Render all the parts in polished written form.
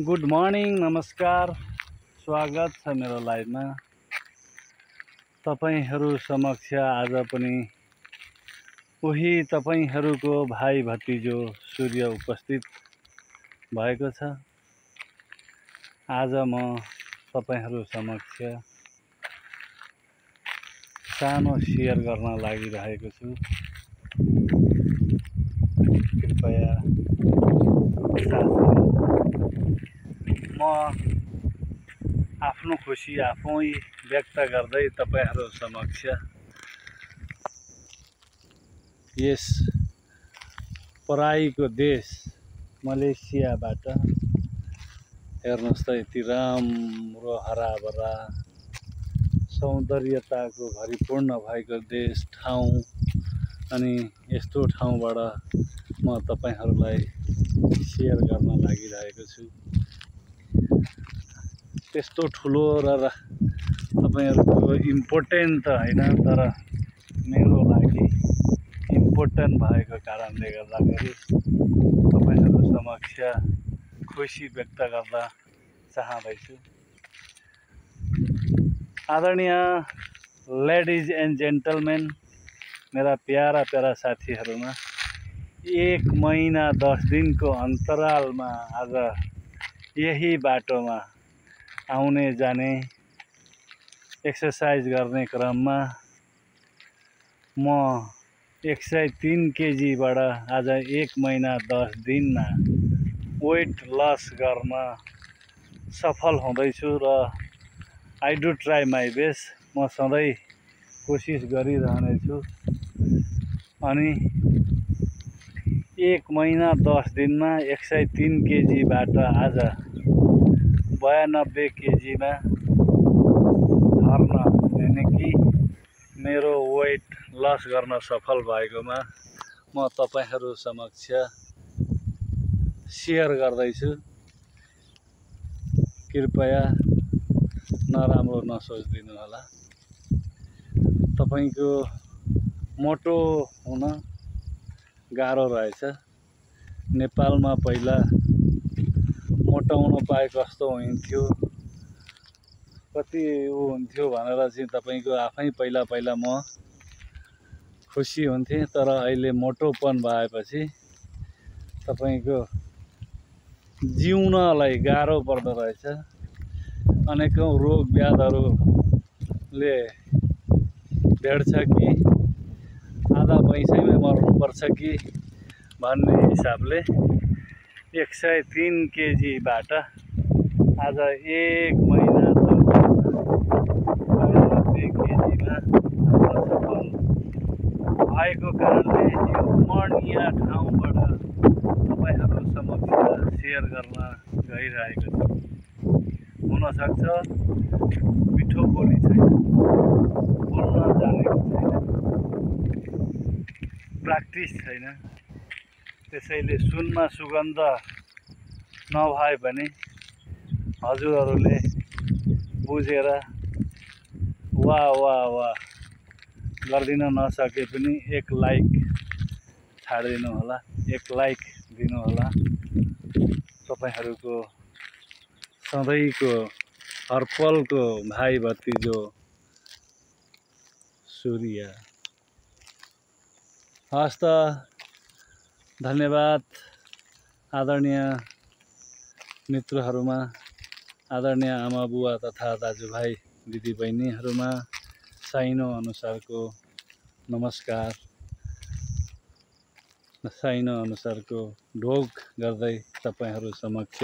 Good morning, नमस्कार, स्वागत छ मेरो लाइभमा। तपाईहरू समक्ष आज पनि उही तपाईहरूको भाइ भतिजो सूर्य उपस्थित भएको छ। आज म तपाईहरू समक्ष सानो शेयर गर्न लागिरहेको छु। कृपया म आफ्नो खुसी आफै व्यक्त गर्दै तपाईहरू समक्ष यस पराईको देश मलेसियाबाट हेर्नुस् त यति राम्रो हराभरा सौन्दर्यताको भरिपूर्ण भएको देश ठाउँ, अनि यस्तो ठाउँबाट म तपाईहरूलाई शेयर गर्न लागिरहेको छु। त्यस्तो ठुलो र तपाईहरूको इम्पोर्टेन्ट त हैन, तर मेरो लागि इम्पोर्टेन्ट भएको कारणले गर्दाखेरि तपाईहरू समक्ष खुसी व्यक्त गर्न चाहदैछु। आदरणीय लेडिज एन्ड जेन्टलमेन, मेरा प्यारा प्यारा साथीहरूमा, 1 महिना 10 दिनको अन्तरालमा आज यही बाटोमा आउने जाने एक्सर्साइज गर्ने क्रममा म 103 केजीबाट आज 1 महिना 10 दिनमा वेट लस गर्न सफल हुँदैछु र I do try my best. म सधैँ कोसिस गरिरहनेछु अनि 1 महिना 10 दिनमा 103 केजीबाट आज 92 केजीमा झर्न, यानि कि मेरो वेट लस गर्न सफल भएकोमा म तपाईहरू समक्ष शेयर गर्दैछु। कृपया नराम्रो नसोचिदिनु होला। तपाईको मोटो हुन गाह्रो रहेछ। नेपालमा पहिला मोटाउन पाए कस्तो हुन्थ्यो, कति हुन्थ्यो भनेर चाहिँ तपाईको आफै पहिला पहिला म खुसी हुन्थेँ, तर अहिले मोटोपन भएपछि तपाईको जिउनलाई गाह्रो पर्दो रहेछ। अनेकौं रोग व्याधहरूले भेट्छ कि आधा पैसैमै मर्नुपर्छ कि भन्ने हिसाबले 103 केजीबाट आज 1 महिना 92 केजीमा सफल भएको कारणले यो रमणीय ठाउँबाट तपाईहरू समक्ष शेयर गर्न गइरहेको छु। हुनसक्छ मिठो बोली छैन, बोल्न जानेको छैन, प्र्याक्टिस छैन, त्यसैले सुनमा सुगन्ध नभए पनि हजुरहरूले बुझेर वाह वाह वाह गर्दिन नसके पनि 1 लाइक छाडिदिनु होला, 1 लाइक दिनु होला। तपाईहरूको सधैँको हरपलको भाइ भतिजो सूर्य। हस् त, धन्यवाद आदरणीय मित्रहरूमा, आदरणीय आमा बुवा तथा दाजुभाइ दिदीबहिनीहरूमा साइनो अनुसारको नमस्कार, साइनो अनुसारको ढोग गर्दै तपाईहरू समक्ष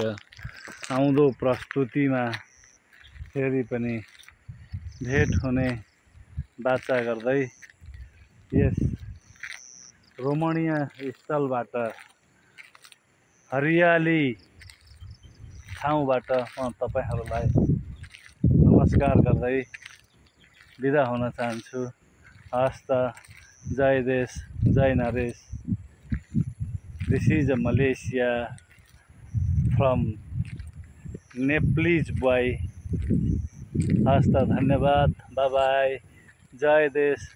आउँदो प्रस्तुतिमा फेरि पनि भेट हुने बाचा गर्दै यस रमणीय स्थलबाट, हरियाली ठाउँबाट म तपाईहरूलाई नमस्कार गर्दै बिदा हुन चाहन्छु। हस् त, जय देश, जय Naresh. This is a Malaysia from Nepalese boy। हस् त, धन्यवाद, बाय बाय, जय देश,